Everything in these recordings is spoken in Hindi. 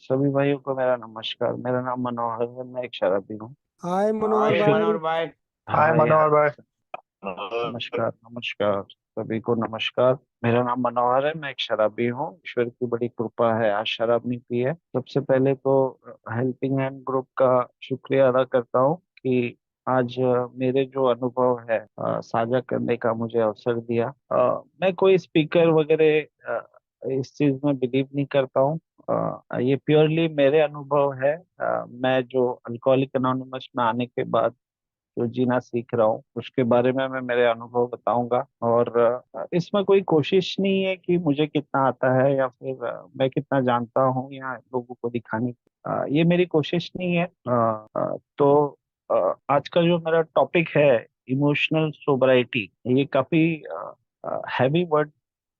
सभी भाइयों को मेरा नमस्कार। मेरा नाम मनोहर है, मैं एक शराबी हूँ। हाय मनोहर हाय भाई। मनोहर भाई। हाँ हाय भाई, मनोहर भाई। नमस्कार नमस्कार। सभी को नमस्कार। मेरा नाम मनोहर है, मैं एक शराबी हूँ। ईश्वर की बड़ी कृपा है, आज शराब नहीं पी है। सबसे पहले तो हेल्पिंग हैंड ग्रुप का शुक्रिया अदा करता हूँ कि आज मेरे जो अनुभव है साझा करने का मुझे अवसर दिया। मैं कोई स्पीकर वगैरह इस चीज में बिलीव नहीं करता हूँ। ये प्योरली मेरे अनुभव है। मैं जो अल्कोहलिक एनोनिमस में आने के बाद जो जीना सीख रहा हूँ उसके बारे में मैं मेरे अनुभव बताऊंगा। और इसमें कोई कोशिश नहीं है कि मुझे कितना आता है या फिर मैं कितना जानता हूँ या लोगों को दिखाने की। ये मेरी कोशिश नहीं है। तो आज का जो मेरा टॉपिक है, इमोशनल सोबराइटी, ये काफी हैवी वर्ड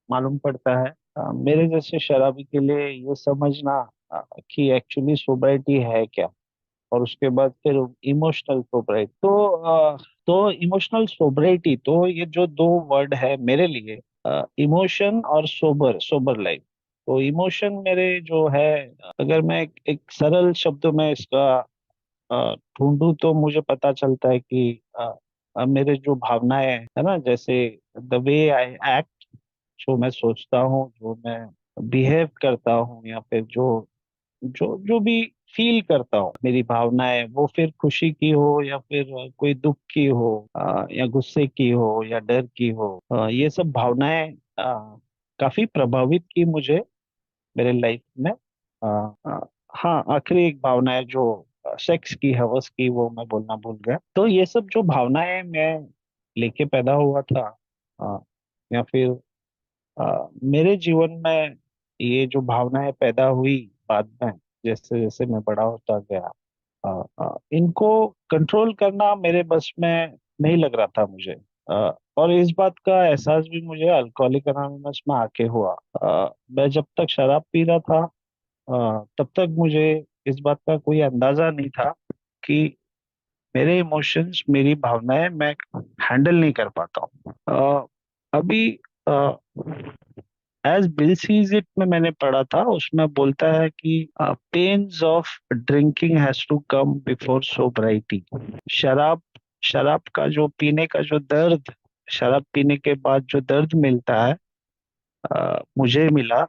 मालूम पड़ता है मेरे जैसे शराबी के लिए। ये समझना कि एक्चुअली सोबराइटी है क्या, और उसके बाद फिर इमोशनल सोबराइटी। तो इमोशनल सोबराइटी, तो ये जो दो वर्ड है मेरे लिए, इमोशन और सोबर, सोबर लाइफ। तो इमोशन मेरे जो है, अगर मैं एक सरल शब्दों में इसका ढूंढूं तो मुझे पता चलता है कि मेरे जो भावनाएं है ना, जैसे द वे आई एक्ट, जो मैं सोचता हूँ, जो मैं बिहेव करता हूँ, या फिर जो जो जो भी फील करता हूँ, मेरी भावनाएं, वो फिर खुशी की हो या फिर कोई दुख की हो, या गुस्से की हो या डर की हो, ये सब भावनाएं काफी प्रभावित की मुझे मेरे लाइफ में। अ, अ, हाँ, आखिरी एक भावना है जो सेक्स की, हवस की, वो मैं बोलना भूल गया। तो ये सब जो भावनाएं मैं लेके पैदा हुआ था, अ, या फिर मेरे जीवन में ये जो भावनाएं पैदा हुई बाद में, जैसे जैसे मैं बड़ा होता गया, इनको कंट्रोल करना मेरे बस में नहीं लग रहा था मुझे। और इस बात का एहसास भी मुझे अल्कोहलिक एनोनिमस में आके हुआ। मैं जब तक शराब पी रहा था तब तक मुझे इस बात का कोई अंदाजा नहीं था कि मेरे इमोशंस, मेरी भावनाएं मैं हैंडल नहीं कर पाता हूँ। अभी एज बिल सीज इट में मैंने पढ़ा था, उसमें बोलता है कि pains of drinking has to come before sobriety. शराब शराब का जो पीने का जो दर्द, शराब पीने के बाद जो दर्द मिलता है, मुझे मिला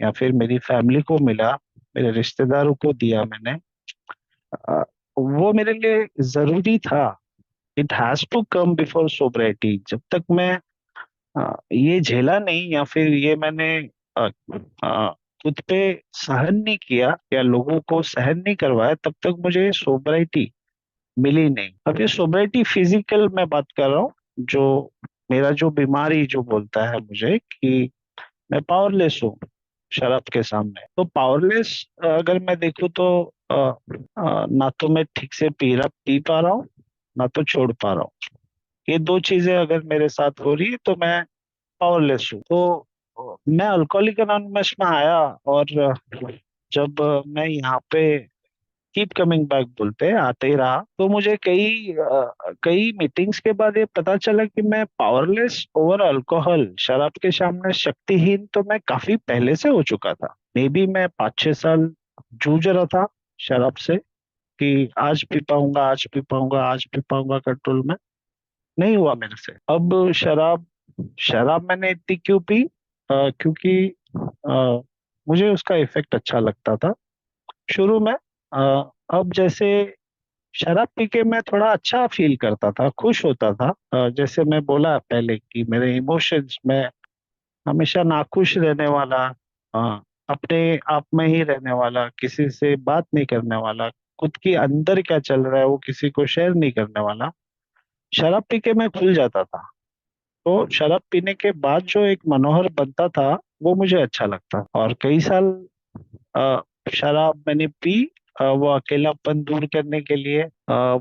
या फिर मेरी फैमिली को मिला, मेरे रिश्तेदारों को दिया मैंने, अ, वो मेरे लिए जरूरी था। It has to come before sobriety. जब तक मैं ये झेला नहीं या फिर ये मैंने अ, खुद पे सहन नहीं किया या लोगों को सहन नहीं करवाया, तब तक मुझे सोब्राइटी मिली नहीं। अब ये सोब्राइटी फिजिकल मैं बात कर रहा हूँ, जो मेरा जो बीमारी जो बोलता है मुझे कि मैं पावरलेस हूँ शराब के सामने। तो पावरलेस अगर मैं देखूँ तो ना तो मैं ठीक से पी पा रहा हूँ, ना तो छोड़ पा रहा हूँ। ये दो चीजें अगर मेरे साथ हो रही है तो मैं पावरलेस हूँ। तो मैं अल्कोहलिक एनोनिमस में आया, और जब मैं यहाँ पे कीप कमिंग बैक बोलते हैं, आते ही रहा, तो मुझे कई मीटिंग्स के बाद ये पता चला कि मैं पावरलेस ओवर अल्कोहल, शराब के सामने शक्तिहीन, तो मैं काफी पहले से हो चुका था। मे बी मैं 5-6 साल जूझ रहा था शराब से कि आज पी पाऊंगा, आज पी पाऊंगा, आज पी पाऊंगा, कंट्रोल में नहीं हुआ मेरे से। अब शराब शराब मैंने इतनी क्यों पी? क्योंकि मुझे उसका इफेक्ट अच्छा लगता था शुरू में। अब जैसे शराब पी के मैं थोड़ा अच्छा फील करता था, खुश होता था। जैसे मैं बोला पहले कि मेरे इमोशंस में हमेशा नाखुश रहने वाला, अपने आप में ही रहने वाला, किसी से बात नहीं करने वाला, खुद के अंदर क्या चल रहा है वो किसी को शेयर नहीं करने वाला, शराब पी के मैं खुल जाता था। तो शराब पीने के बाद जो एक मनोहर बनता था, वो मुझे अच्छा लगता। और कई साल अ, शराब मैंने पी, वो अकेलापन दूर करने के लिए,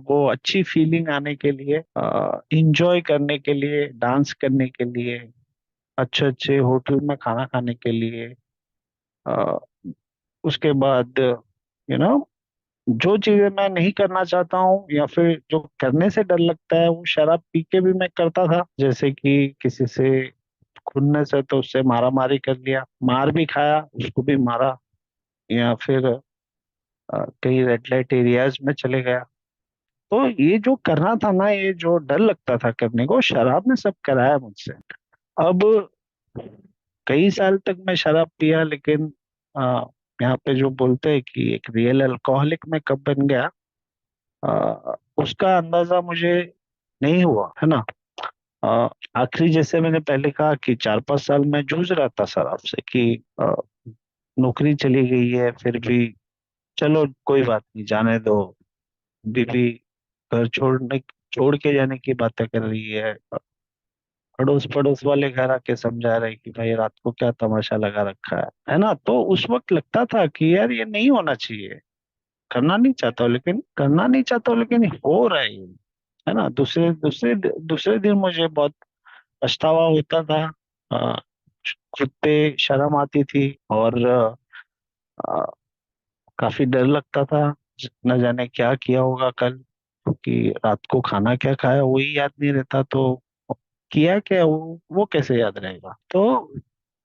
वो अच्छी फीलिंग आने के लिए, इंजॉय करने के लिए, डांस करने के लिए, अच्छे अच्छे होटल में खाना खाने के लिए, अ, उसके बाद नो जो चीजें मैं नहीं करना चाहता हूँ या फिर जो करने से डर लगता है, वो शराब पी के भी मैं करता था। जैसे कि किसी से खुन्नस है तो उससे मारा मारी कर लिया, मार भी खाया, उसको भी मारा, या फिर कहीं रेड लाइट एरियाज में चले गया। तो ये जो करना था ना, ये जो डर लगता था करने को, शराब ने सब कराया मुझसे। अब कई साल तक मैं शराब पिया, लेकिन आ, यहाँ पे जो बोलते हैं कि एक रियल अल्कोहलिक मैं कब बन गया, उसका अंदाजा मुझे नहीं हुआ, है ना। आ, आखिरी, जैसे मैंने पहले कहा कि 4-5 साल मैं जूझ रहा था शराब से कि नौकरी चली गई है, फिर भी चलो कोई बात नहीं, जाने दो। बीवी घर छोड़ के जाने की बातें कर रही है। अड़ोस पड़ोस वाले घर आके समझा रहे कि भाई रात को क्या तमाशा लगा रखा है ना। तो उस वक्त लगता था कि यार ये नहीं होना चाहिए, करना नहीं चाहता हूँ, लेकिन हो रहा है ये, है ना। दूसरे दूसरे दूसरे दिन मुझे बहुत पछतावा होता था। अ, खुद पे शर्म आती थी, और काफी डर लगता था, न जाने क्या किया होगा कल, क्योंकि रात को खाना क्या खाया वही याद नहीं रहता, तो किया क्या वो कैसे याद रहेगा। तो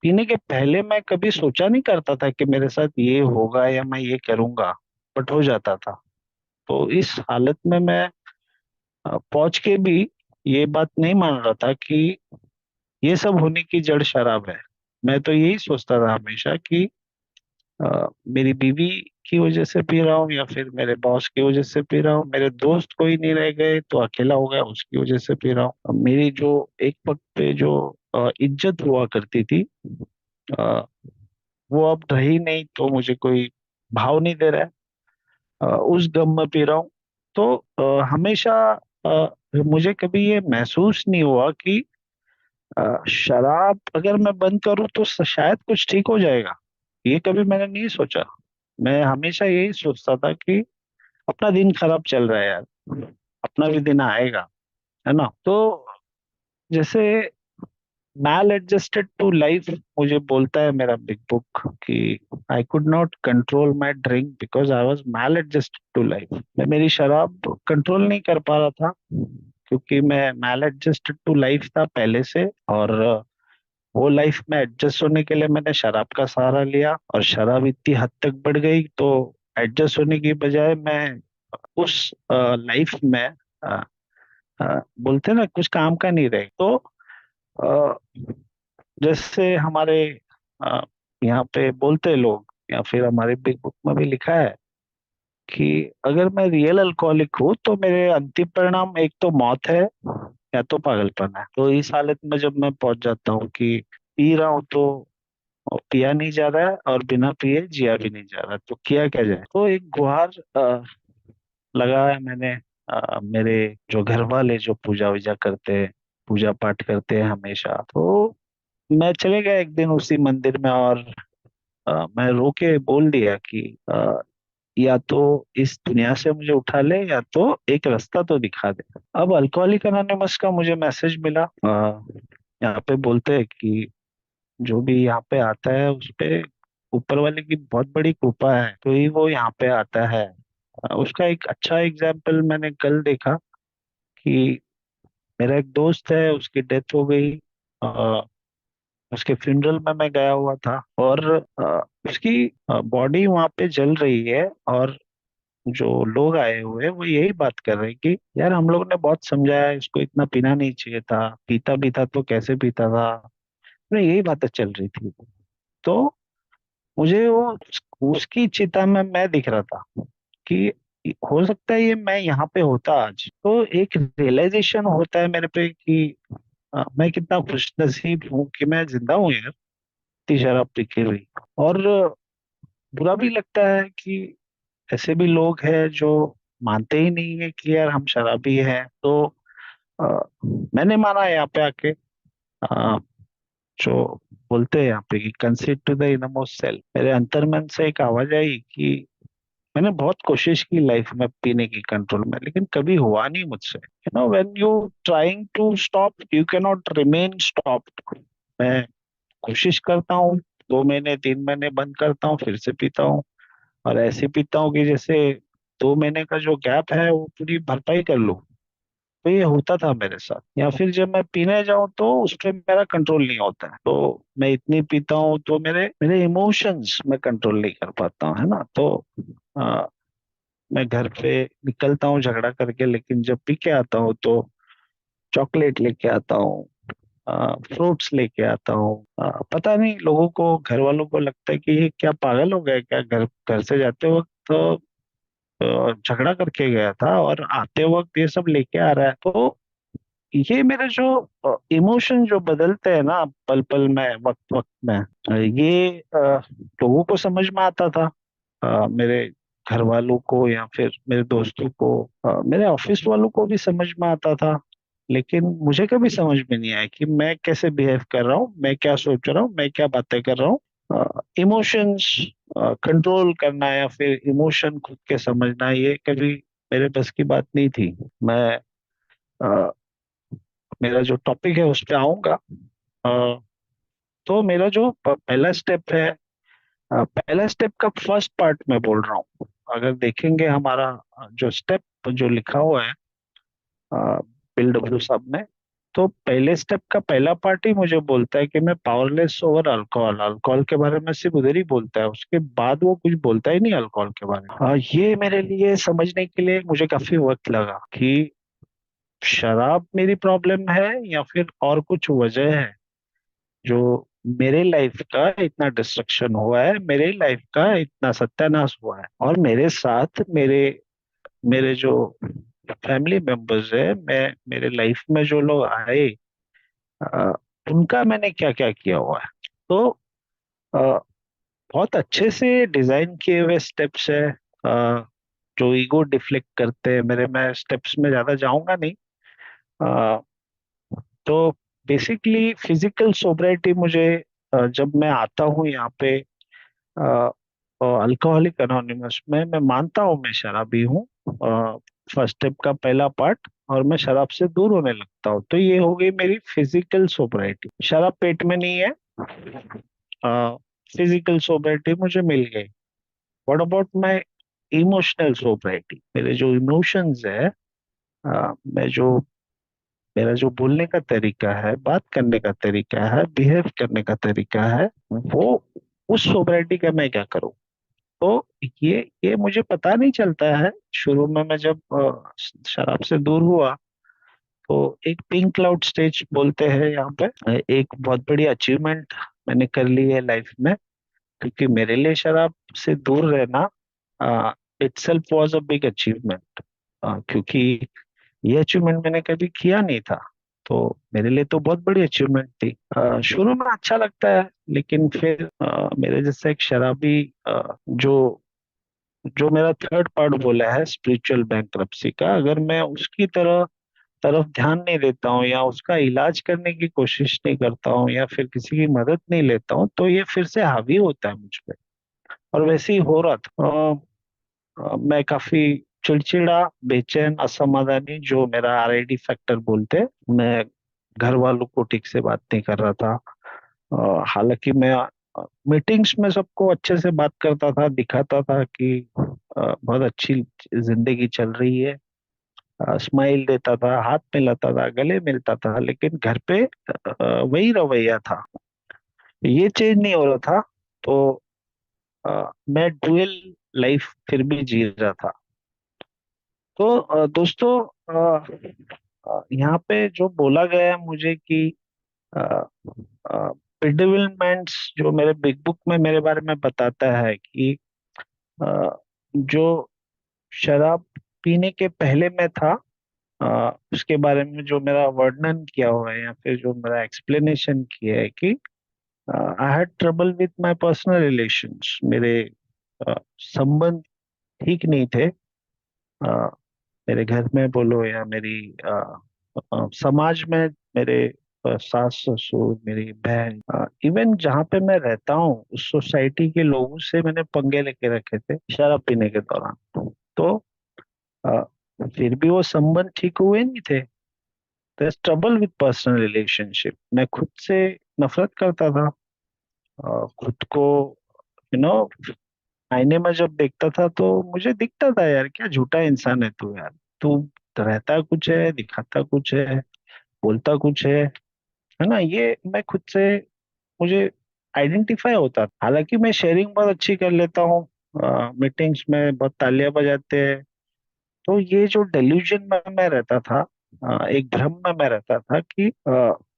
पीने के पहले मैं कभी सोचा नहीं करता था कि मेरे साथ ये होगा या मैं ये करूंगा, बट हो जाता था। तो इस हालत में मैं पहुंच के भी ये बात नहीं मान रहा था कि ये सब होने की जड़ शराब है। मैं तो यही सोचता था हमेशा कि मेरी बीवी की वजह से पी रहा हूँ, या फिर मेरे बॉस की वजह से पी रहा हूँ, मेरे दोस्त कोई नहीं रह गए तो अकेला हो गया उसकी वजह से पी रहा हूँ। अब मेरी जो एक वक्त पे जो इज्जत हुआ करती थी, अ, वो अब रही नहीं, तो मुझे कोई भाव नहीं दे रहा है। उस गम में पी रहा हूँ। तो हमेशा मुझे कभी ये महसूस नहीं हुआ कि शराब अगर मैं बंद करूँ तो शायद कुछ ठीक हो जाएगा। ये कभी मैंने नहीं सोचा। मैं हमेशा यही सोचता था कि अपना दिन खराब चल रहा है यार, अपना भी दिन आएगा, है ना। तो जैसे मैल एडजस्टेड टू लाइफ मुझे बोलता है मेरा बिग बुक कि I could not control my drink because I was maladjusted to life. मैं मेरी शराब कंट्रोल नहीं कर पा रहा था, क्योंकि मैं मैल एडजस्टेड टू लाइफ था पहले से। और वो लाइफ में एडजस्ट होने के लिए मैंने शराब का सहारा लिया, और शराब इतनी हद तक बढ़ गई तो एडजस्ट होने की बजाय मैं उस लाइफ में बोलते हैं ना, कुछ काम का नहीं रहे। तो अ, जैसे हमारे अ, यहाँ पे बोलते हैं लोग, या फिर हमारे बिग बुक में भी लिखा है कि अगर मैं रियल अल्कोहलिक हूँ तो मेरे अंतिम परिणाम एक तो मौत है, या तो पागलपन है। तो इस हालत में जब मैं पहुंच जाता हूँ कि पी रहा हूँ तो पिया नहीं जा रहा है, और बिना पिए जिया भी नहीं जा रहा, तो किया क्या जाए। तो एक गुहार लगा है मैंने। मेरे जो घर वाले जो पूजा वूजा करते हैं, पूजा पाठ करते हैं हमेशा, तो मैं चले गया एक दिन उसी मंदिर में, और मैं रो के बोल दिया कि या तो इस दुनिया से मुझे उठा ले, या तो एक रास्ता तो दिखा दे। अब अल्कोहलिक अनोनिमस का मुझे मैसेज मिला। यहाँ पे बोलते हैं कि जो भी यहाँ पे आता है उस पे ऊपर वाले की बहुत बड़ी कृपा है, तो ही वो यहाँ पे आता है। उसका एक अच्छा एग्जाम्पल मैंने कल देखा कि मेरा एक दोस्त है, उसकी डेथ हो गई। अ, उसके फ्यूनरल में मैं गया हुआ था, और उसकी बॉडी वहां पे जल रही है, और जो लोग आए हुए हैं वो यही बात कर रहे हैं कि यार हम लोग ने बहुत समझाया, इसको इतना पीना नहीं चाहिए था, पीता भी था तो कैसे पीता था। तो यही बातें चल रही थी। तो मुझे वो उसकी चिता में मैं दिख रहा था कि हो सकता है ये मैं यहाँ पे होता आज। तो एक रियलाइजेशन होता है मेरे पे कि मैं कितना खुश नसीब हूँ कि मैं जिंदा हूँ यार, इतनी शराब पी के भी। और बुरा भी लगता है कि ऐसे भी लोग हैं जो मानते ही नहीं है कि यार हम शराबी हैं। तो अ, मैंने माना यहाँ पे आके, जो बोलते हैं यहाँ पे कि concede to the inmost self, मेरे अंतर्मन से एक आवाज आई कि मैंने बहुत कोशिश की लाइफ में पीने की कंट्रोल में, लेकिन कभी हुआ नहीं मुझसे। You know when you trying to stop you can not remain stopped. मैं कोशिश करता हूँ, 2 महीने 3 महीने बंद करता हूँ, फिर से पीता हूँ, और ऐसे पीता हूँ कि जैसे 2 महीने का जो गैप है वो पूरी भरपाई कर लूँ। तो ये होता था मेरे साथ। या फिर जब मैं पीने जाऊं तो उस पर मेरा कंट्रोल नहीं होता है, तो मैं इतनी पीता हूँ तो मेरे मेरे इमोशंस में कंट्रोल नहीं कर पाता हूँ, है ना। तो मैं घर पे निकलता हूँ झगड़ा करके, लेकिन जब पी के आता हूँ तो चॉकलेट लेके आता हूँ, फ्रूट्स लेके आता हूँ। पता नहीं, लोगों को, घर वालों को लगता है कि ये क्या पागल हो गया क्या, घर घर से जाते वक्त तो झगड़ा करके गया था और आते वक्त ये सब लेके आ रहा है। तो ये मेरे जो इमोशन जो बदलते हैं ना पल पल में, वक्त वक्त में, ये लोगों को समझ में आता था, मेरे घर वालों को या फिर मेरे दोस्तों को, मेरे ऑफिस वालों को भी समझ में आता था। लेकिन मुझे कभी समझ में नहीं आया कि मैं कैसे बिहेव कर रहा हूँ, मैं क्या सोच रहा हूँ, मैं क्या बातें कर रहा हूँ। इमोशंस कंट्रोल करना या फिर इमोशन खुद के समझना, ये कभी मेरे बस की बात नहीं थी। मैं अ, मेरा जो टॉपिक है उस पे आऊंगा। अ, तो मेरा जो पहला स्टेप है, पहला स्टेप का फर्स्ट पार्ट मैं बोल रहा हूँ। अगर देखेंगे हमारा जो स्टेप जो लिखा हुआ है बिल डब्ल्यू साहब ने, तो पहले स्टेप का पहला पार्ट ही मुझे बोलता है कि मैं पावरलेस ओवर अल्कोहल, अल्कोहल के बारे में सिर्फ उधर ही बोलता है, उसके बाद वो कुछ बोलता ही नहीं अल्कोहल के बारे में। ये मेरे लिए समझने के लिए मुझे काफी वक्त लगा कि शराब मेरी प्रॉब्लम है या फिर और कुछ वजह है जो मेरे लाइफ का इतना डिस्ट्रक्शन हुआ है, मेरे लाइफ का इतना सत्यानाश हुआ है, और मेरे साथ मेरे मेरे जो फैमिली मेंबर्स है, मैं मेरे लाइफ में जो लोग आए, अ, उनका मैंने क्या क्या किया हुआ है। तो अ, बहुत अच्छे से डिजाइन किए हुए स्टेप्स है, जो ईगो डिफ्लेक्ट करते हैं मेरे। मैं स्टेप्स में ज्यादा जाऊंगा नहीं। अ, तो बेसिकली फिजिकल सोब्रिटी मुझे, जब मैं आता हूँ यहाँ पे अल्कोहलिक अनोनिमस में, मैं मानता हूँ मैं शराबी हूँ, फर्स्ट स्टेप का पहला पार्ट, और मैं शराब से दूर होने लगता हूँ। तो ये हो गई मेरी फिजिकल सोब्रिटी, शराब पेट में नहीं है, फिजिकल सोब्रिटी मुझे मिल गई। व्हाट अबाउट माई इमोशनल सोब्रिटी, मेरे जो इमोशंस है, मैं जो मेरा जो बोलने का तरीका है, बात करने का तरीका है, बिहेव करने का तरीका है, वो उस सोब्रिटी का मैं क्या करूँ। तो ये मुझे पता नहीं चलता है। शुरू में मैं जब शराब से दूर हुआ, तो एक पिंक क्लाउड स्टेज बोलते हैं यहाँ पे, एक बहुत बड़ी अचीवमेंट मैंने कर ली है लाइफ में। क्योंकि मेरे लिए शराब से दूर रहना itself was a big achievement, क्योंकि ये अचीवमेंट मैंने कभी किया नहीं था। तो मेरे लिए तो बहुत बड़ी अचीवमेंट थी। शुरू में अच्छा लगता है, लेकिन फिर मेरे जैसा एक शराबी, जो जो मेरा थर्ड पार्ट बोला है स्पिरिचुअल बैंक्रप्सी का, अगर मैं उसकी तरफ ध्यान नहीं देता हूँ या उसका इलाज करने की कोशिश नहीं करता हूँ या फिर किसी की मदद नहीं लेता हूँ, तो ये फिर से हावी होता है मुझ पे। और वैसे ही हो रहा था। मैं काफी चिड़चिड़ा, बेचैन, असमाधानी, जो मेरा आरआईडी फैक्टर बोलते हैं। मैं घर वालों को ठीक से बात नहीं कर रहा था। हालांकि मैं मीटिंग्स में सबको अच्छे से बात करता था, दिखाता था कि बहुत अच्छी जिंदगी चल रही है, स्माइल देता था, हाथ मिलाता था, गले मिलता था, लेकिन घर पे वही रवैया था, ये चेंज नहीं हो रहा था। तो मैं डुअल लाइफ फिर भी जी रहा था। तो दोस्तों, यहाँ पे जो बोला गया है मुझे कि पिडविलमेंट्स जो मेरे बिग बुक में मेरे बारे में बताता है कि अ, जो शराब पीने के पहले मैं था, उसके बारे में जो मेरा वर्णन किया हुआ है या फिर जो मेरा एक्सप्लेनेशन किया है कि I had trouble with my personal relations, मेरे संबंध ठीक नहीं थे। अ, मेरे घर में बोलो या मेरी समाज में, मेरे सास ससुर, मेरी बहन, इवन जहाँ पे मैं रहता हूँ उस सोसाइटी के लोगों से मैंने पंगे लेके रखे थे शराब पीने के दौरान। तो अ, फिर भी वो संबंध ठीक हुए नहीं थे। there's trouble with personal relationship, मैं खुद से नफरत करता था। खुद को, यू नो, आईने में जब देखता था तो मुझे दिखता था, यार क्या झूठा इंसान है तू, यार तू रहता कुछ है, दिखाता कुछ है, बोलता कुछ है ना। ये मैं खुद से, मुझे आइडेंटिफाई होता था। हालांकि मैं शेयरिंग बहुत अच्छी कर लेता हूँ, मीटिंग्स में बहुत तालियां बजाते हैं। तो ये जो डेल्यूजन में मैं रहता था, एक भ्रम में मैं रहता था कि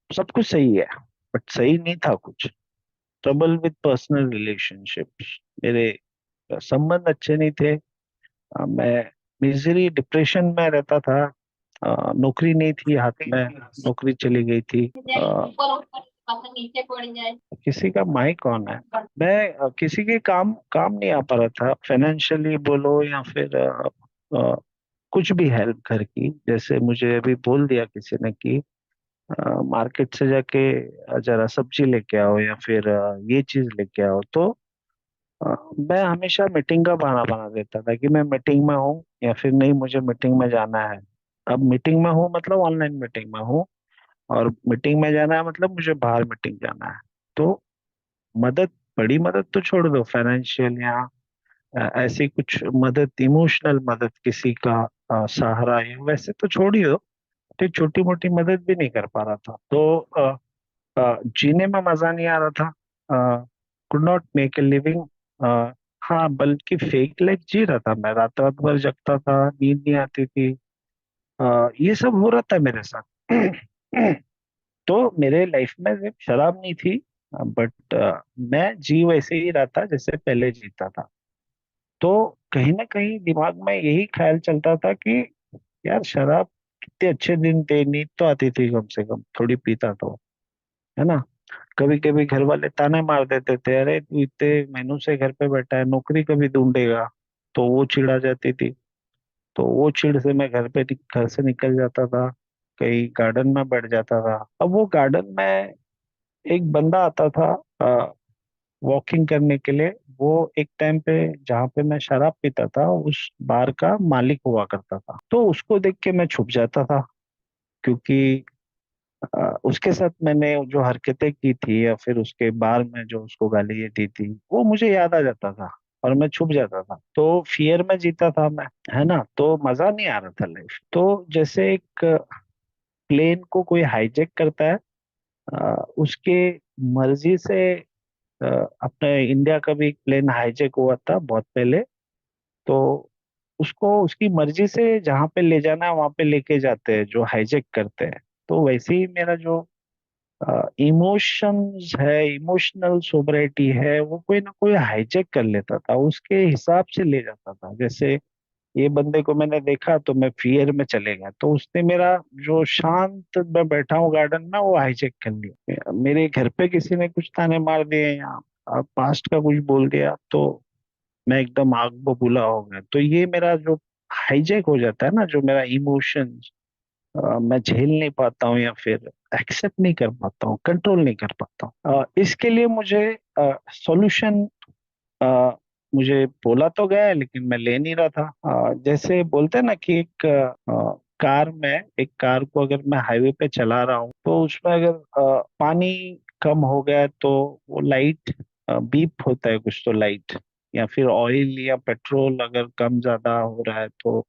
सब कुछ सही है, बट सही नहीं था कुछ। ट्रबल विद पर्सनल रिलेशनशिप्स, मेरे संबंध अच्छे नहीं थे। मैं मिजरी डिप्रेशन में रहता था। नौकरी नहीं थी हाथ में, नौकरी चली गई थी। किसी का माइक ऑन है। मैं किसी के काम काम नहीं आ पा रहा था, फाइनेंशियली बोलो या फिर कुछ भी हेल्प घर की। जैसे मुझे अभी बोल दिया किसी ने कि मार्केट से जाके जरा सब्जी लेके आओ या फिर ये चीज लेके आओ, तो मैं हमेशा मीटिंग का बहाना बना देता था कि मैं मीटिंग में हूँ या फिर नहीं, मुझे मीटिंग में जाना है। अब मीटिंग में हूँ मतलब ऑनलाइन मीटिंग में हूँ, और मीटिंग में जाना है मतलब मुझे बाहर मीटिंग जाना है। तो मदद, बड़ी मदद तो छोड़ दो, फाइनेंशियल या ऐसी कुछ मदद, इमोशनल मदद, किसी का सहारा, या वैसे तो छोड़ ही दो, तो छोटी मोटी मदद भी नहीं कर पा रहा था। तो जीने में मजा नहीं आ रहा था, could not make a living. हाँ, बल्कि फेक लाइफ जी रहा था मैं, रात रात भर जगता था, नींद नहीं आती थी। ये सब हो रहा था मेरे साथ। तो मेरे लाइफ में सिर्फ शराब नहीं थी, बट मैं जी वैसे ही रहा था जैसे पहले जीता था। तो कहीं ना कहीं दिमाग में यही ख्याल चलता था कि यार शराब, कितने अच्छे दिन थे, नींद तो आती थी, कम से कम थोड़ी पीता तो, है ना। कभी कभी घर वाले ताने मार देते थे, अरे तू इतने महीनों से घर पे बैठा है, नौकरी कभी ढूंढेगा। तो वो चिढ़ जाती थी। तो वो चिढ़ से मैं घर से निकल जाता था, कहीं गार्डन में बैठ जाता था। अब वो गार्डन में एक बंदा आता था वॉकिंग करने के लिए। वो एक टाइम पे, जहाँ पे मैं शराब पीता था, उस बार का मालिक हुआ करता था। तो उसको देख के मैं छुप जाता था, क्योंकि उसके साथ मैंने जो हरकतें की थी या फिर उसके बार में जो उसको गाली दी थी, वो मुझे याद आ जाता था और मैं छुप जाता था। तो फियर में जीता था मैं, है ना। तो मजा नहीं आ रहा था लाइफ। तो जैसे एक प्लेन को कोई हाईजैक करता है, उसके मर्जी से। अपने इंडिया का भी एक प्लेन हाईजैक हुआ था बहुत पहले। तो उसको उसकी मर्जी से जहाँ पे ले जाना है वहां पे लेके जाते हैं जो हाईजैक करते हैं। तो वैसे ही मेरा जो इमोशंस है, इमोशनल सोबरिटी है, वो कोई ना कोई हाईजैक कर लेता था, उसके हिसाब से ले जाता था। जैसे ये बंदे को मैंने देखा तो मैं फियर में चले गया, तो उसने मेरा जो शांत मैं बैठा हूँ गार्डन में, वो हाईजैक कर लिया। मेरे घर पे किसी ने कुछ ताने मार दिए या पास्ट का कुछ बोल दिया, तो मैं एकदम आग बबूला हो गया। तो ये मेरा जो हाईजैक हो जाता है ना, जो मेरा इमोशन मैं झेल नहीं पाता हूँ या फिर एक्सेप्ट नहीं कर पाता हूँ, कंट्रोल नहीं कर पाता हूँ। इसके लिए मुझे सॉल्यूशन, मुझे बोला तो गया है लेकिन मैं ले नहीं रहा था। जैसे बोलते हैं ना कि एक कार में, एक कार को अगर मैं हाईवे पे चला रहा हूँ, तो उसमें अगर पानी कम हो गया है, तो वो लाइट बीप होता है कुछ तो लाइट, या फिर ऑयल या पेट्रोल अगर कम ज्यादा हो रहा है, तो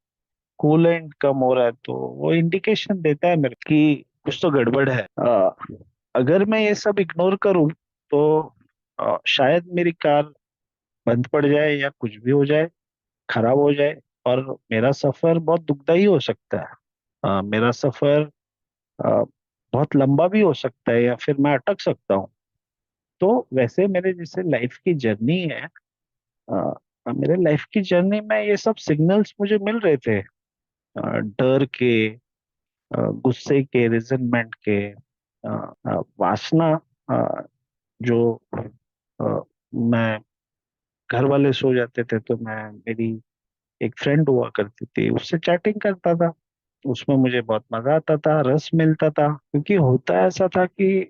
कूलेंट कम हो रहा है, तो वो इंडिकेशन देता है मेरे कि कुछ तो गड़बड़ है। अगर मैं ये सब इग्नोर करूं, तो शायद मेरी कार बंद पड़ जाए या कुछ भी हो जाए, खराब हो जाए, और मेरा सफर बहुत दुखदाई हो सकता है। मेरा सफर अ, बहुत लंबा भी हो सकता है, या फिर मैं अटक सकता हूँ। तो वैसे मेरे जैसे लाइफ की जर्नी है, मेरे लाइफ की जर्नी में ये सब सिग्नल्स मुझे मिल रहे थे, डर के, गुस्से के, रिजनमेंट के, वासना, जो मैं, घर वाले सो जाते थे तो मैं, मेरी एक फ्रेंड हुआ करती थी, उससे चैटिंग करता था। उसमें मुझे बहुत मजा आता था, रस मिलता था, क्योंकि होता ऐसा था कि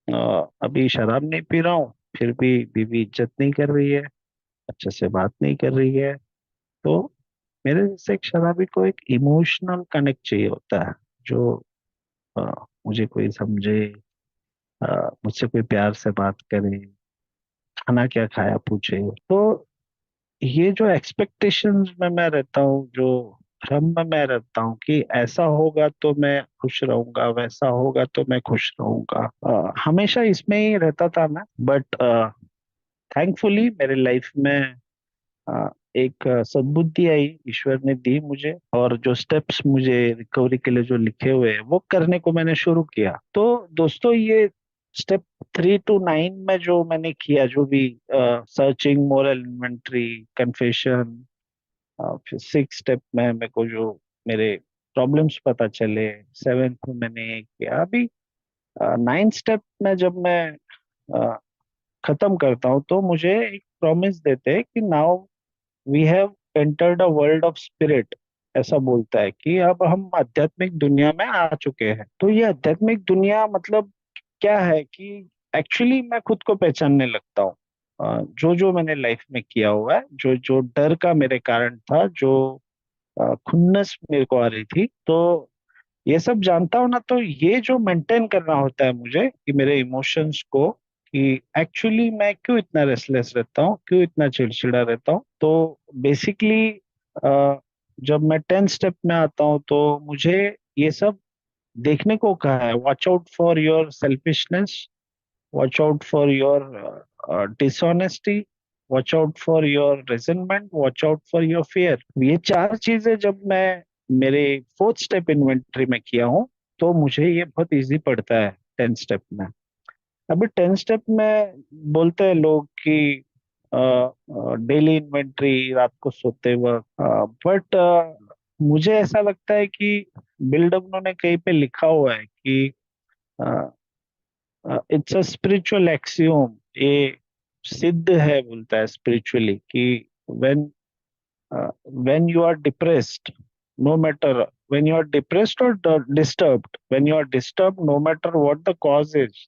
अभी शराब नहीं पी रहा हूँ, फिर भी बीवी इज्जत नहीं कर रही है, अच्छे से बात नहीं कर रही है। तो मेरे जैसे एक शराबी को एक इमोशनल कनेक्ट चाहिए होता है, जो अ, मुझे कोई समझे, मुझसे कोई प्यार से बात करे, खाना क्या खाया पूछे। तो ये जो एक्सपेक्टेशंस में मैं रहता हूँ, जो भ्रम में मैं रहता हूँ कि ऐसा होगा तो मैं खुश रहूंगा, वैसा होगा तो मैं खुश रहूंगा, हमेशा इसमें ही रहता था मैं। बट थैंकफुली मेरे लाइफ में एक सद्बुद्धि आई, ईश्वर ने दी मुझे, और जो स्टेप्स मुझे रिकवरी के लिए जो लिखे हुए हैं वो करने को मैंने शुरू किया। तो दोस्तों, ये स्टेप 3 to 9 में जो मैंने किया, जो भी सर्चिंग, मोरल इन्वेंट्री, कन्फेशन, फिर 6 स्टेप में मेरे को जो मेरे प्रॉब्लम्स पता चले, 7th में मैंने ये किया। अभी 9 स्टेप में जब मैं अ, खत्म करता हूँ तो मुझे एक प्रॉमिस देते हैं कि now we have entered a world of spirit. ऐसा बोलता है कि अब हम आध्यात्मिक दुनिया में आ चुके हैं। तो ये आध्यात्मिक दुनिया मतलब क्या है कि एक्चुअली मैं खुद को पहचानने लगता हूँ। जो जो मैंने लाइफ में किया हुआ है, जो जो डर का मेरे कारण था, जो खुन्नस मेरे को आ रही थी, तो ये सब जानता हूँ ना। तो ये जो मेंटेन करना होता है मुझे कि मेरे इमोशंस को, कि एक्चुअली मैं क्यों इतना रेस्टलेस रहता हूँ, क्यों इतना चिड़चिड़ा रहता हूँ। तो बेसिकली जब मैं 10 स्टेप में आता हूँ तो मुझे ये सब देखने को कहा है। Watch out for your selfishness, watch out for your dishonesty, watch out for your resentment, watch out for your fear. ये चार चीजें जब मैं मेरे 4th स्टेप इन्वेंटरी में किया हूँ तो मुझे ये बहुत इजी पड़ता है 10 स्टेप में। अभी 10 स्टेप में बोलते हैं लोग कि डेली इन्वेंटरी रात को सोते वक्त, बट मुझे ऐसा लगता है कि बिल्डअप उन्होंने कहीं पे लिखा हुआ है कि इट्स अ स्पिरिचुअल एक्सियोम। ये सिद्ध है, बोलता है स्पिरिचुअली, कि when when you are depressed, no matter, when you are depressed और disturbed, when you are disturb, no matter what the cause is,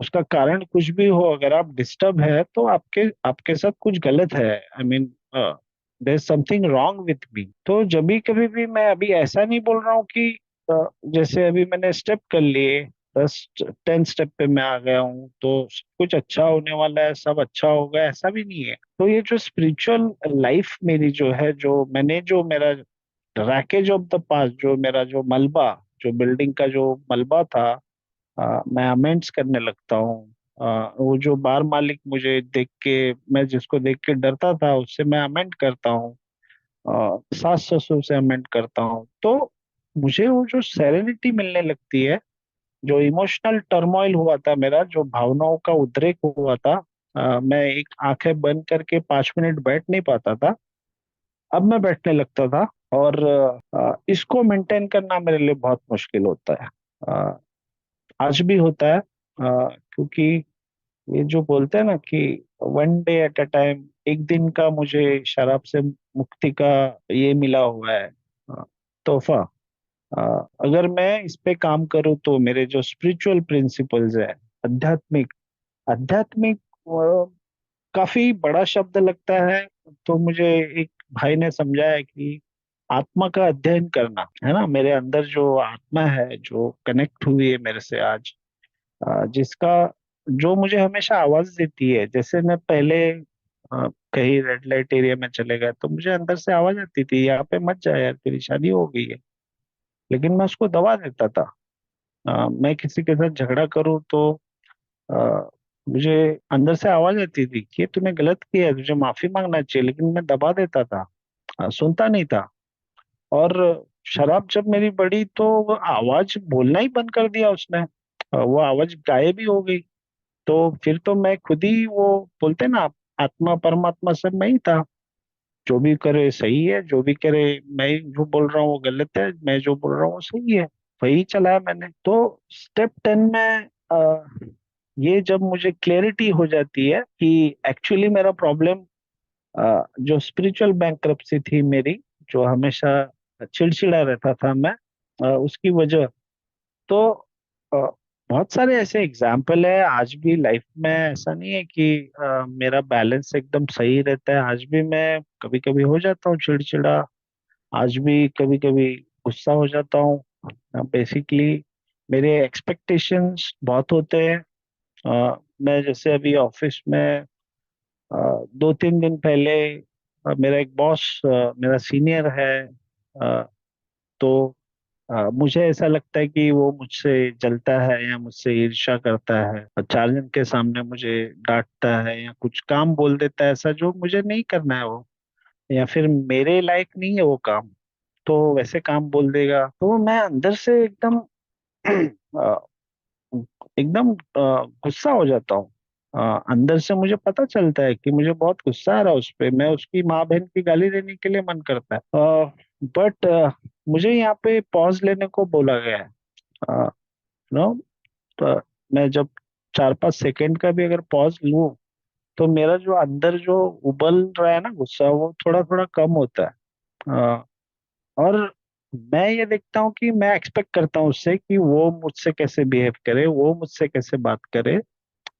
उसका कारण कुछ भी हो, अगर आप डिस्टर्ब है तो आपके आपके साथ कुछ गलत है। I mean there is something wrong with me. तो जब भी कभी भी मैं, अभी ऐसा नहीं बोल रहा हूँ कि जैसे अभी मैंने स्टेप कर लिए, 10 स्टेप पे मैं आ गया हूँ तो सब कुछ अच्छा होने वाला है, सब अच्छा होगा, ऐसा भी नहीं है। तो ये जो स्पिरिचुअल लाइफ मेरी जो है, जो मैंने, जो मेरा रैकेज ऑफ द पास्ट, जो मेरा जो मलबा, जो बिल्डिंग का जो मलबा था, मैं अमेंड्स करने लगता हूँ। वो जो बार मालिक मुझे देख के, मैं जिसको देख के डरता था, उससे मैं अमेंड करता हूँ। सास ससुर से अमेंड करता हूँ। तो मुझे वो जो सेरेनिटी मिलने लगती है, जो इमोशनल टर्मोइल हुआ था मेरा, जो भावनाओं का उद्रेक हुआ था, मैं एक आंखें बंद करके 5 मिनट बैठ नहीं पाता था, अब मैं बैठने लगता था। और इसको मेंटेन करना मेरे लिए बहुत मुश्किल होता है। अ, आज भी होता है, क्योंकि ये जो बोलते हैं ना कि 1 डे एट अ टाइम, एक दिन का मुझे शराब से मुक्ति का ये मिला हुआ है, अ, तोहफा। अ, अगर मैं इस पे काम करूँ तो मेरे जो स्पिरिचुअल प्रिंसिपल्स है, आध्यात्मिक, आध्यात्मिक काफी बड़ा शब्द लगता है। तो मुझे एक भाई ने समझाया कि आत्मा का अध्ययन करना है ना, मेरे अंदर जो आत्मा है, जो कनेक्ट हुई है मेरे से आज, जिसका, जो मुझे हमेशा आवाज देती है। जैसे मैं पहले कहीं रेड लाइट एरिया में चले गए तो मुझे अंदर से आवाज आती थी, यहाँ पे मत जा यार, तेरी शादी हो गई है। लेकिन मैं उसको दबा देता था। मैं किसी के साथ झगड़ा करूं तो मुझे अंदर से आवाज आती थी कि ये तूने गलत किया है, तुझे माफी मांगना चाहिए, लेकिन मैं दबा देता था, सुनता नहीं था। और शराब जब मेरी बढ़ी तो वो आवाज बोलना ही बंद कर दिया उसने, वो आवाज गायब ही हो गई। तो फिर तो मैं खुद ही, वो बोलते ना, आत्मा परमात्मा सब मैं ही था। जो भी करे सही है, जो भी करे, मैं जो बोल रहा हूँ वो गलत है, मैं जो बोल रहा हूँ वो सही है, वही चलाया मैंने। तो स्टेप 10 में ये जब मुझे क्लैरिटी हो जाती है कि एक्चुअली मेरा प्रॉब्लम जो स्पिरिचुअल बैंक्रप्सी थी मेरी, जो हमेशा चिड़चिड़ा रहता था मैं, उसकी वजह। तो अ, बहुत सारे ऐसे एग्जाम्पल है आज भी लाइफ में। ऐसा नहीं है कि मेरा बैलेंस एकदम सही रहता है। आज भी मैं कभी कभी हो जाता हूँ चिड़चिड़ा, आज भी कभी कभी गुस्सा हो जाता हूँ। बेसिकली मेरे एक्सपेक्टेशंस बहुत होते हैं। मैं जैसे अभी ऑफिस में 2-3 दिन पहले, मेरा एक बॉस, मेरा सीनियर है, तो मुझे ऐसा लगता है कि वो मुझसे जलता है या मुझसे ईर्ष्या करता है, और 4 जन के सामने मुझे डांटता है या कुछ काम बोल देता है ऐसा जो मुझे नहीं करना है वो। या फिर मेरे लायक नहीं है वो काम, तो वैसे काम बोल देगा, तो मैं अंदर से एकदम अ, एकदम गुस्सा हो जाता हूँ। अंदर से मुझे पता चलता है कि मुझे बहुत गुस्सा आ रहा है उस पे, मैं उसकी माँ बहन की गाली देने के लिए मन करता है। बट मुझे यहाँ पे पॉज लेने को बोला गया है। नो, तो मैं जब 4-5 सेकंड का भी अगर पॉज लूं, तो मेरा जो अंदर जो उबल रहा है ना गुस्सा, वो थोड़ा थोड़ा कम होता है। और मैं ये देखता हूँ कि मैं एक्सपेक्ट करता हूँ उससे कि वो मुझसे कैसे बिहेव करे, वो मुझसे कैसे बात करे।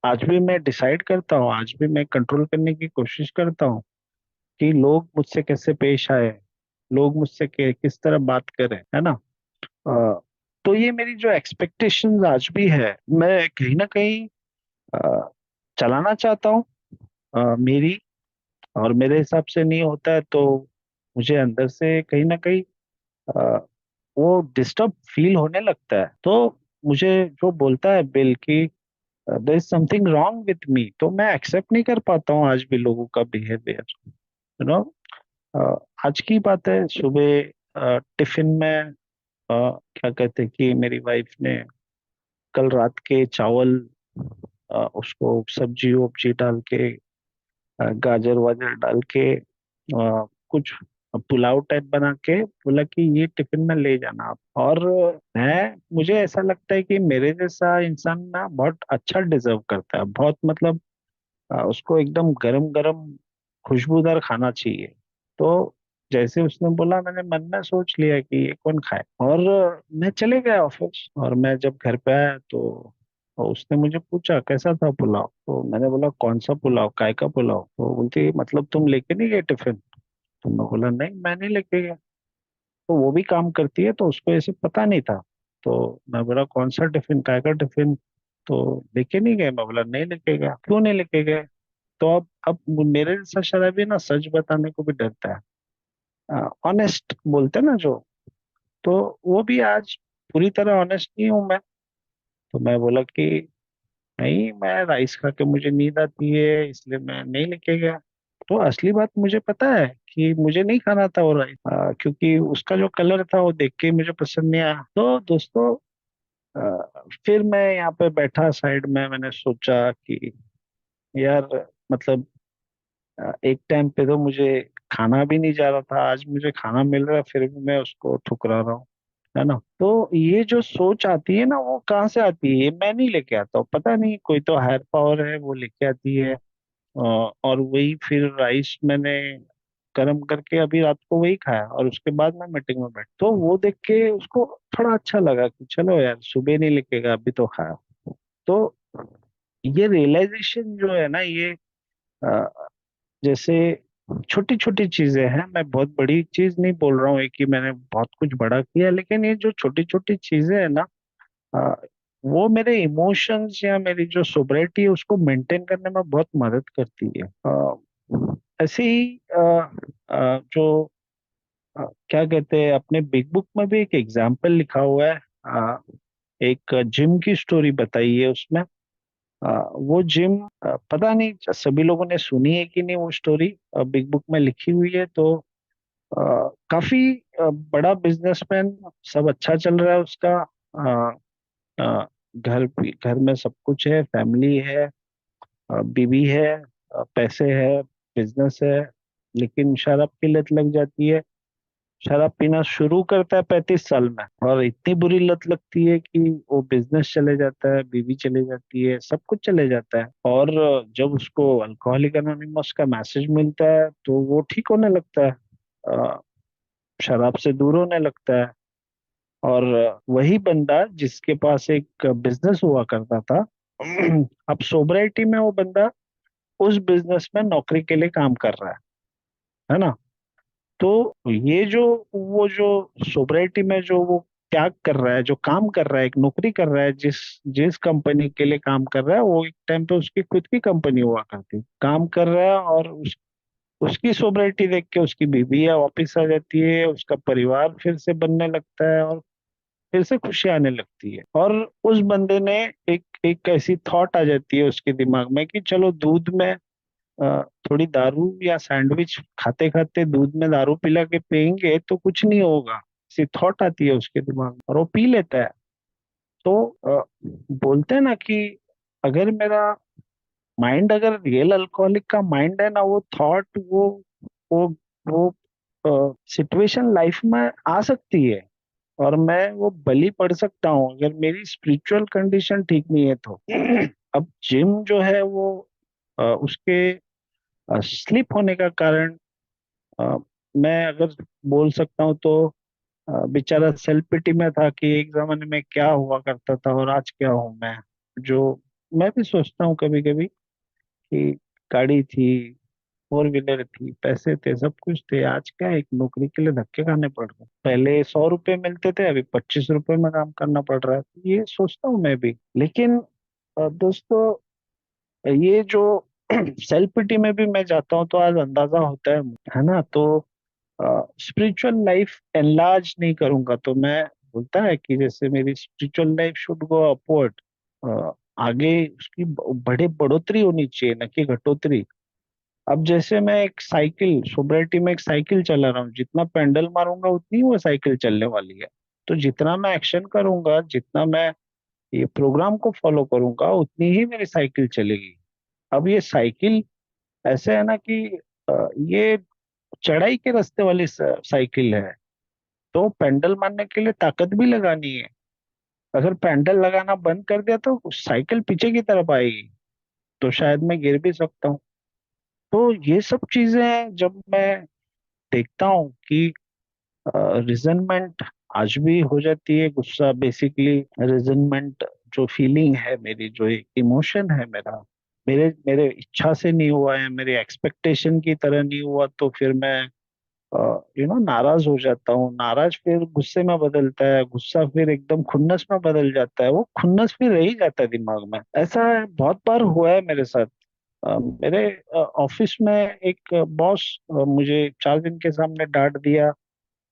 आज भी मैं डिसाइड करता हूँ, आज भी मैं कंट्रोल करने की कोशिश करता हूँ कि लोग मुझसे कैसे पेश आए, लोग मुझसे किस तरह बात करें, है ना। अ, तो ये मेरी जो एक्सपेक्टेशंस आज भी है, मैं कहीं ना कहीं अ, चलाना चाहता हूँ मेरी, और मेरे हिसाब से नहीं होता है तो मुझे अंदर से कहीं ना कहीं अ, वो डिस्टर्ब फील होने लगता है। तो मुझे जो बोलता है बिल की there is something wrong with me, तो मैं एक्सेप्ट नहीं कर पाता हूँ आज भी लोगों का बिहेवियर, यू नो। आज की बात है, सुबह टिफिन में क्या कहते हैं कि मेरी वाइफ ने कल रात के चावल, उसको सब्जी वब्जी डाल के, गाजर वाजर डाल के, कुछ पुलाव टाइप बना के बोला कि ये टिफिन में ले जाना आप। और मैं मुझे ऐसा लगता है कि मेरे जैसा इंसान ना बहुत अच्छा डिजर्व करता है, बहुत मतलब उसको एकदम गरम गरम खुशबूदार खाना चाहिए। तो जैसे उसने बोला, मैंने मन में सोच लिया कि ये कौन खाए, और मैं चले गया ऑफिस। और मैं जब घर पे आया तो उसने मुझे पूछा कैसा था पुलाव, तो मैंने बोला कौन सा पुलाव, काय का पुलाव, तो बोलती मतलब तुम लेके नहीं गए टिफिन। तो मैं बोला नहीं, मैं नहीं लेके गया। तो वो भी काम करती है तो उसको ऐसे पता नहीं था। तो मैं बोला कौन सा टिफिन, काय का टिफिन, तो लेके नहीं गए। मैं बोला नहीं लेके गया। क्यों नहीं लेके गए? तो अब मेरे जैसा शराबी ना सच बताने को भी डरता है, ऑनेस्ट बोलते हैं ना जो। तो वो भी आज पूरी तरह ऑनेस्ट नहीं हूं मैं। तो मैं बोला कि नहीं, मैं राइस खा के मुझे नींद आती है इसलिए मैं नहीं लेके गया। तो असली बात मुझे पता है कि मुझे नहीं खाना था वो राइस, क्योंकि उसका जो कलर था वो देख के ही मुझे पसंद नहीं आया। तो दोस्तों, फिर मैं यहाँ पे बैठा साइड में, मैंने सोचा कि यार, मतलब एक टाइम पे तो मुझे खाना भी नहीं जा रहा था, आज मुझे खाना मिल रहा है फिर भी मैं उसको ठुकरा रहा हूँ, है ना। तो ये जो सोच आती है ना, वो कहाँ से आती है? ये मैं नहीं लेके आता हूँ, पता नहीं, कोई तो हायर पावर है वो लेके आती है। और वही फिर राइस मैंने गर्म करके अभी रात को वही खाया, और उसके बाद मैं मीटिंग में बैठ, तो वो देख के उसको थोड़ा अच्छा लगा कि चलो यार, सुबह नहीं लेके गया, अभी तो खाया। तो ये रियलाइजेशन जो है ना, ये जैसे छोटी छोटी चीजें हैं, मैं बहुत बड़ी चीज नहीं बोल रहा हूँ कि मैंने बहुत कुछ बड़ा किया, लेकिन ये जो छोटी छोटी चीजें हैं ना, अ, वो मेरे इमोशंस या मेरी जो सोब्रिटी है उसको मेंटेन करने में बहुत मदद करती है। ऐसे ही जो क्या कहते हैं, अपने बिग बुक में भी एक एग्जाम्पल लिखा हुआ है। एक जिम की स्टोरी बताई है उसमें। वो जिम, पता नहीं सभी लोगों ने सुनी है कि नहीं वो स्टोरी, बिग बुक में लिखी हुई है। तो काफी बड़ा बिजनेसमैन, सब अच्छा चल रहा है उसका। घर में सब कुछ है, फैमिली है, बीवी है, पैसे है, बिजनेस है, लेकिन शराब की लत लग जाती है। शराब पीना शुरू करता है 35 साल में, और इतनी बुरी लत लगती है कि वो बिजनेस चले जाता है, बीवी चले जाती है, सब कुछ चले जाता है। और जब उसको अल्कोहलिक एनोनिमस का मैसेज मिलता है तो वो ठीक होने लगता है, अ, शराब से दूर होने लगता है। और वही बंदा जिसके पास एक बिजनेस हुआ करता था, अब सोब्राइटी में वो बंदा उस बिजनेस में नौकरी के लिए काम कर रहा है ना। तो ये जो, वो जो सोब्राइटी में जो वो त्याग कर रहा है, जो काम कर रहा है, एक नौकरी कर रहा है, जिस जिस कंपनी के लिए काम कर रहा है, वो एक टाइम पे उसकी खुद की कंपनी हुआ करती, काम कर रहा है। और उसकी सोब्राइटी देख के उसकी बीवी वापस आ जाती है, उसका परिवार फिर से बनने लगता है, और फिर से खुशी आने लगती है। और उस बंदे ने एक एक ऐसी थॉट आ जाती है उसके दिमाग में कि चलो दूध में थोड़ी दारू या सैंडविच खाते खाते दूध में दारू पिला के पियेंगे तो कुछ नहीं होगा, ऐसी थॉट आती है उसके दिमाग में और वो पी लेता है। तो बोलते हैं ना कि अगर मेरा माइंड, अगर रियल अल्कोहलिक का माइंड है ना, वो थॉट, वो वो सिचुएशन लाइफ में आ सकती है और मैं वो बलि पड़ सकता हूँ अगर मेरी स्पिरिचुअल कंडीशन ठीक नहीं है तो। अब जिम जो है वो उसके स्लिप होने का कारण, अ, मैं अगर बोल सकता हूँ तो बेचारा सेल्फ पिटी में था कि एक जमाने में क्या हुआ करता था और आज क्या हूँ मैं। जो मैं भी सोचता हूँ कभी कभी कि गाड़ी थी, फोर व्हीलर थी, पैसे थे, सब कुछ थे, आज क्या एक नौकरी के लिए धक्के खाने पड़ रहे हैं। पहले 100 रुपए मिलते थे, अभी 25 रुपए में काम करना पड़ रहा है। ये सोचता हूँ मैं भी। लेकिन दोस्तों, ये जो सेल्फ पिटी में भी मैं जाता हूँ तो आज अंदाजा होता है ना। तो स्पिरिचुअल लाइफ एनलार्ज नहीं करूंगा तो मैं, बोलता है कि जैसे मेरी spiritual life should go upward, आगे उसकी बड़े बढ़ोतरी होनी चाहिए, न कि घटोतरी। अब जैसे मैं एक साइकिल, सोब्राइटी में एक साइकिल चला रहा हूँ, जितना पेंडल मारूंगा उतनी वो साइकिल चलने वाली है। तो जितना मैं एक्शन करूंगा, जितना मैं ये प्रोग्राम को फॉलो करूंगा, उतनी ही मेरी साइकिल चलेगी। अब ये साइकिल ऐसे है ना कि ये चढ़ाई के रास्ते वाली साइकिल है, तो पेंडल मारने के लिए ताकत भी लगानी है। अगर पेंडल लगाना बंद कर दिया तो साइकिल पीछे की तरफ आएगी, तो शायद मैं गिर भी सकता हूँ। तो ये सब चीजें जब मैं देखता हूँ कि रिजनमेंट आज भी हो जाती है, गुस्सा बेसिकली रिजनमेंट, जो फीलिंग है मेरी, जो एक इमोशन है मेरा, मेरे मेरे इच्छा से नहीं हुआ है, मेरे एक्सपेक्टेशन की तरह नहीं हुआ, तो फिर मैं नाराज हो जाता हूँ। नाराज फिर गुस्से में बदलता है, गुस्सा फिर एकदम खुन्नस में बदल जाता है, वो खुन्नस फिर रह ही जाता है दिमाग में। ऐसा बहुत बार हुआ है मेरे साथ। मेरे ऑफिस में एक बॉस मुझे 4 दिन के सामने डांट दिया,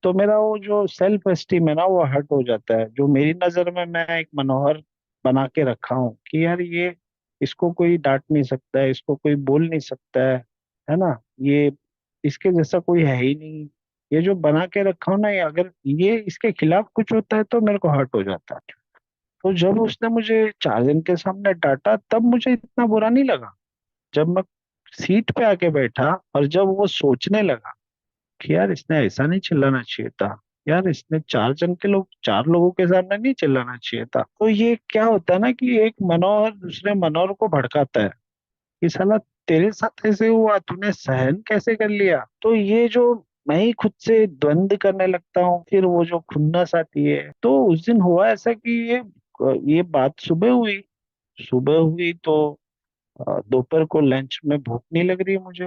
तो मेरा वो जो सेल्फ एस्टीम है ना, वो हर्ट हो जाता है। जो मेरी नजर में मैं एक मनोहर बना के रखा हूँ कि यार ये, इसको कोई डांट नहीं सकता है, इसको कोई बोल नहीं सकता है ना, ये इसके जैसा कोई है ही नहीं। ये जो बना के रखा हूं ना, ये अगर ये इसके खिलाफ कुछ होता है तो मेरे को हर्ट हो जाता है। तो जब उसने मुझे 4 दिन के सामने डांटा, तब मुझे इतना बुरा नहीं लगा। जब मैं सीट पे आके बैठा और जब वो सोचने लगा कि यार इसने ऐसा नहीं चिल्लाना चाहिए था, यार इसने 4 जन के लोग, 4 लोगों के सामने नहीं चिल्लाना चाहिए था, तो ये क्या होता है ना कि एक मनोहर दूसरे मनोहर को भड़काता है कि साला तेरे साथ ऐसे हुआ, तूने सहन कैसे कर लिया। तो ये जो मैं ही खुद से द्वंद करने लगता हूँ, फिर वो जो खुन्नस आती है। तो उस दिन हुआ ऐसा कि ये बात सुबह हुई तो दोपहर को लंच में भूख नहीं लग रही है मुझे,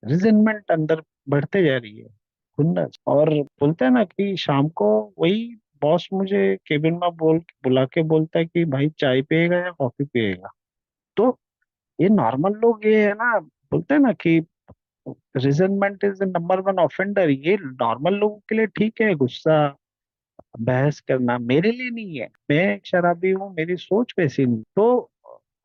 रिजेंटमेंट अंदर बढ़ते जा रही है, खुन्नस। और बोलते हैं ना कि शाम को वही बॉस मुझे केबिन में बुला के बोलता है कि भाई चाय पिएगा या कॉफी पिएगा। तो ये नॉर्मल लोग ये है ना, बोलते हैं ना कि resentment is the number one offender. ये नॉर्मल लोगों के लिए ठीक है, गुस्सा बहस करना, मेरे लिए नहीं है। मैं एक शराबी हूँ, मेरी सोच वैसी नहीं। तो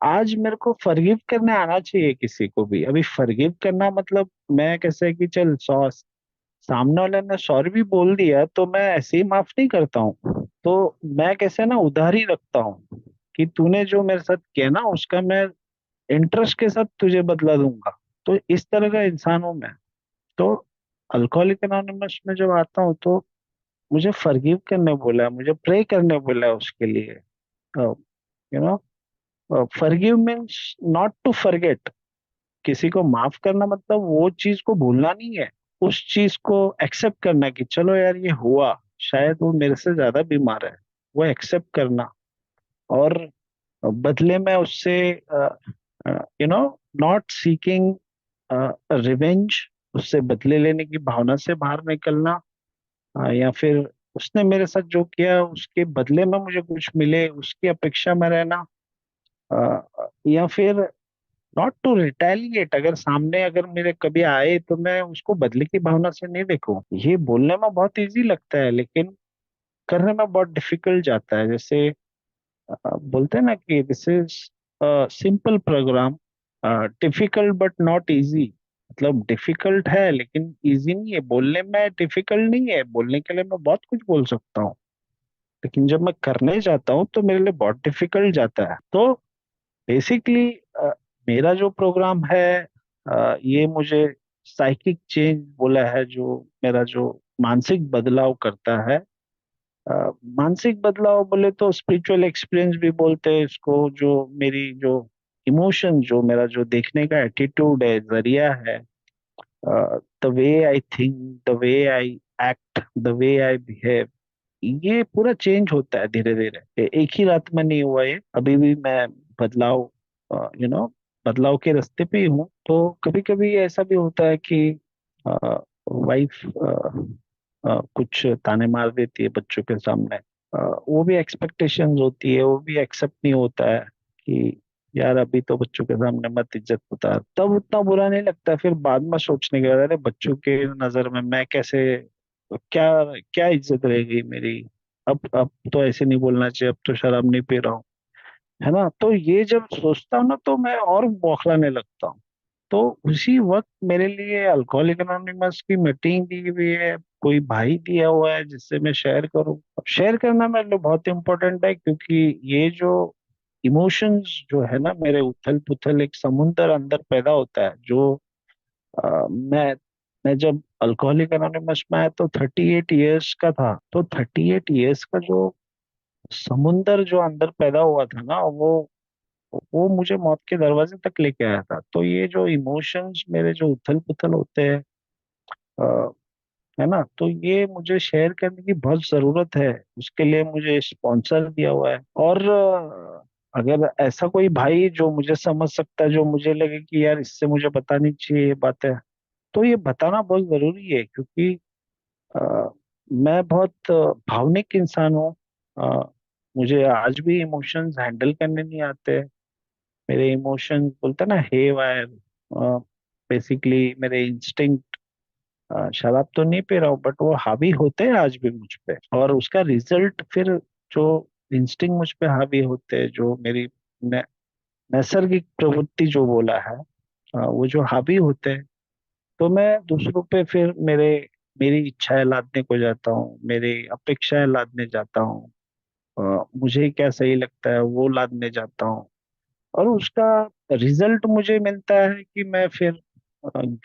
आज मेरे को फॉरगिव करने आना चाहिए किसी को भी। अभी फॉरगिव करना मतलब मैं कैसे कि चल सॉ सामने वाले ने सॉरी भी बोल दिया तो मैं ऐसे ही माफ नहीं करता हूँ। तो मैं कैसे ना उधारी रखता हूँ कि तूने जो मेरे साथ किया ना, उसका मैं इंटरेस्ट के साथ तुझे बदला दूंगा। तो इस तरह का इंसान हूं मैं। तो अल्कोहलिक एनोनिमस में जब आता हूँ तो मुझे फॉरगिव करने बोला है, मुझे प्रे करने बोला है उसके लिए। You know, forgive means not to forget. किसी को माफ करना मतलब वो चीज को भूलना नहीं है, उस चीज को एक्सेप्ट करना कि चलो यार ये हुआ, शायद वो मेरे से ज्यादा बीमार है, वो एक्सेप्ट करना। और बदले में उससे you know not seeking revenge, उससे बदले लेने की भावना से बाहर निकलना। या फिर उसने मेरे साथ जो किया उसके बदले में मुझे कुछ मिले उसकी अपेक्षा में रहना। या फिर नॉट टू रिटेलिएट, अगर सामने अगर मेरे कभी आए तो मैं उसको बदले की भावना से नहीं देखूं। ये बोलने में बहुत इजी लगता है लेकिन करने में बहुत डिफिकल्ट जाता है। जैसे बोलते हैं ना कि this is simple program, difficult but not easy. मतलब डिफिकल्ट है लेकिन इजी नहीं है, बोलने में डिफिकल्ट नहीं है, बोलने के लिए मैं बहुत कुछ बोल सकता हूँ, लेकिन जब मैं करने जाता हूँ तो मेरे लिए बहुत डिफिकल्ट जाता है। तो बेसिकली मेरा जो प्रोग्राम है, ये मुझे साइकिक चेंज बोला है, जो मेरा जो मानसिक बदलाव करता है। मानसिक बदलाव बोले तो स्पिरिचुअल एक्सपीरियंस भी बोलते हैं इसको। जो मेरी जो इमोशन, जो मेरा जो देखने का एटीट्यूड है, जरिया है, the way I think, the way I act, the way I behave, ये पूरा चेंज होता है धीरे धीरे। एक ही रात में नहीं हुआ ये, अभी भी मैं बदलाव, बदलाव के रास्ते पे ही हूँ। तो कभी कभी ऐसा भी होता है कि वाइफ कुछ ताने मार देती है बच्चों के सामने। अ, वो भी एक्सपेक्टेशंस होती है, वो भी एक्सेप्ट नहीं होता है कि यार अभी तो बच्चों के सामने मत इज्जत उतार। तब उतना बुरा नहीं लगता, फिर बाद में सोचने के बाद अरे बच्चों के नजर में मैं कैसे, क्या क्या इज्जत रहेगी मेरी। अब तो ऐसे नहीं बोलना चाहिए, अब तो शराब नहीं पी रहा हूँ, है ना। तो ये जब सोचता हूँ ना तो मैं और बौखलाने लगता हूँ। तो उसी वक्त मेरे लिए अल्कोहलिक एनोनिमस की मीटिंग दी हुई है, कोई भाई दिया हुआ है जिससे मैं शेयर करूँ। शेयर करना मेरे लिए बहुत इंपॉर्टेंट है, क्योंकि ये जो इमोशंस जो है ना, मेरे उथल पुथल एक समुंदर अंदर पैदा होता है। जो मैं जब अल्कोहलिक एनोनिमस में आया तो 38 ईयर्स का था। तो 38 ईयर्स का जो समुंदर जो अंदर पैदा हुआ था ना, वो मुझे मौत के दरवाजे तक लेके आया था। तो ये जो इमोशंस मेरे जो उथल पुथल होते हैं, अ, है ना, तो ये मुझे शेयर करने की बहुत जरूरत है। उसके लिए मुझे स्पॉन्सर दिया हुआ है। और अगर ऐसा कोई भाई जो मुझे समझ सकता है, जो मुझे लगे कि यार इससे मुझे बतानी चाहिए ये बातें, तो ये बताना बहुत जरूरी है। क्योंकि अ, मैं बहुत भावनिक इंसान हूँ। मुझे आज भी इमोशंस हैंडल करने नहीं आते। मेरे इमोशंस बोलते हैं ना, हे वायर, बेसिकली मेरे इंस्टिंक्ट, शराब तो नहीं पी रहा हूँ बट वो हावी होते हैं आज भी मुझ पे, और उसका रिजल्ट फिर जो इंस्टिंक्ट मुझ पे हावी होते हैं, जो मेरी नै- नैसर्गिक प्रवृत्ति जो बोला है, वो जो हावी होते हैं, तो मैं दूसरों पे फिर मेरी इच्छाएं लादने को जाता हूँ, मेरी अपेक्षाएं लादने जाता हूँ। मुझे क्या सही लगता है वो लादने जाता हूँ, और उसका रिजल्ट मुझे मिलता है कि मैं फिर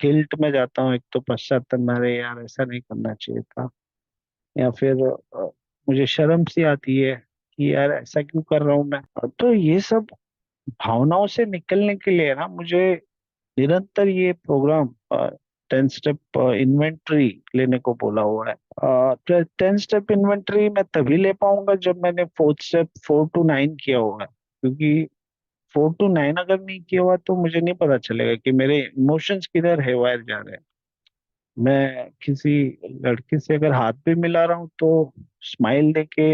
गिल्ट में जाता हूँ। एक तो पश्चाताप में, अरे यार ऐसा नहीं करना चाहिए था, या फिर मुझे शर्म सी आती है कि यार ऐसा क्यों कर रहा हूँ मैं। तो ये सब भावनाओं से निकलने के लिए ना मुझे निरंतर ये प्रोग्राम 10 स्टेप इन्वेंटरी लेने को बोला हुआ है। 10 स्टेप इन्वेंटरी मैं तभी ले पाऊंगा जब मैंने 4th स्टेप 4 to 9 किया होगा। क्योंकि 4 to 9 अगर नहीं किया हुआ तो मुझे नहीं पता चलेगा कि मेरे इमोशंस किधर हेवायर जा रहे हैं। मैं किसी लड़की से अगर हाथ भी मिला रहा हूँ तो स्माइल देके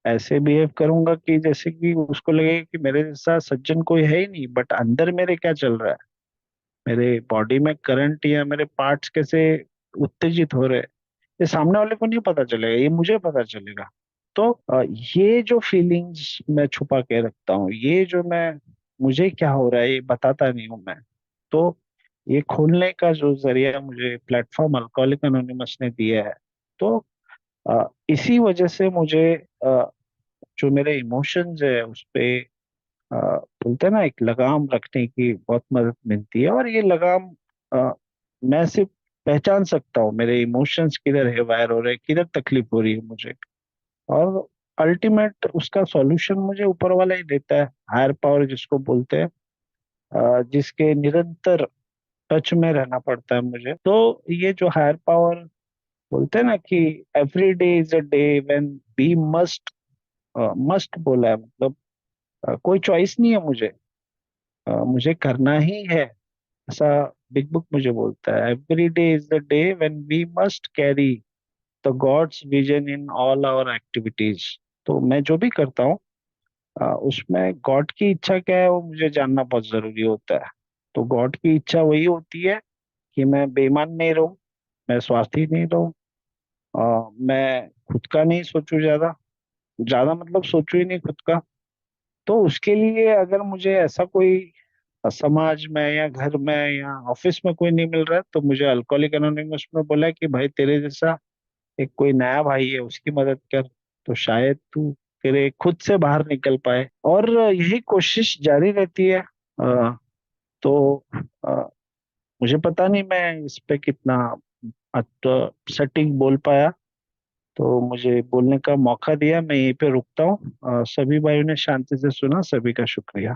ऐसे बिहेव करूंगा कि जैसे कि उसको लगे कि मेरे जैसा सज्जन कोई है ही नहीं, बट अंदर मेरे क्या चल रहा है, मेरे बॉडी में करंट या मेरे पार्ट्स कैसे उत्तेजित हो रहे हैं, ये सामने वाले को नहीं पता चलेगा, ये मुझे पता चलेगा। तो ये जो फीलिंग्स मैं छुपा के रखता हूँ, ये जो मैं, मुझे क्या हो रहा है ये बताता नहीं हूँ मैं। तो ये खोलने का जो जरिया मुझे प्लेटफॉर्म अल्कोहलिक एनोनिमस ने दिया है। तो इसी वजह से मुझे जो मेरे इमोशंस है उस पे बोलते हैं ना, एक लगाम रखने की बहुत मदद मिलती है। और ये लगाम मैं सिर्फ पहचान सकता हूँ मेरे इमोशंस किधर है वायर हो रहे हैं, किधर तकलीफ हो रही है मुझे। और अल्टीमेट उसका सॉल्यूशन मुझे ऊपर वाला ही देता है, हायर पावर जिसको बोलते हैं, जिसके निरंतर टच में रहना पड़ता है मुझे। तो ये जो हायर पावर बोलते हैं ना कि every day is a day when we must, must बोला है, मतलब कोई चॉइस नहीं है मुझे, मुझे करना ही है, ऐसा बिग बुक मुझे बोलता है। Every day is the day when we must carry the God's vision in all our activities. तो मैं जो भी करता हूँ उसमें गॉड की इच्छा क्या है वो मुझे जानना बहुत जरूरी होता है। तो गॉड की इच्छा वही होती है कि मैं बेईमान नहीं रहूं, मैं स्वार्थी नहीं रहूं, मैं खुद का नहीं सोचूं ज्यादा, ज्यादा मतलब सोचूं ही नहीं खुद का। तो उसके लिए अगर मुझे ऐसा कोई समाज में या घर में या ऑफिस में कोई नहीं मिल रहा है, तो मुझे अल्कोहलिक एनोनिमस में बोला कि भाई तेरे जैसा एक कोई नया भाई है, उसकी मदद कर, तो शायद तू तेरे खुद से बाहर निकल पाए। और यही कोशिश जारी रहती है। तो अ, मुझे पता नहीं मैं इस पे कितना सटीक बोल पाया। तो मुझे बोलने का मौका दिया, मैं यहीं पे रुकता हूँ। सभी भाइयों ने शांति से सुना, सभी का शुक्रिया।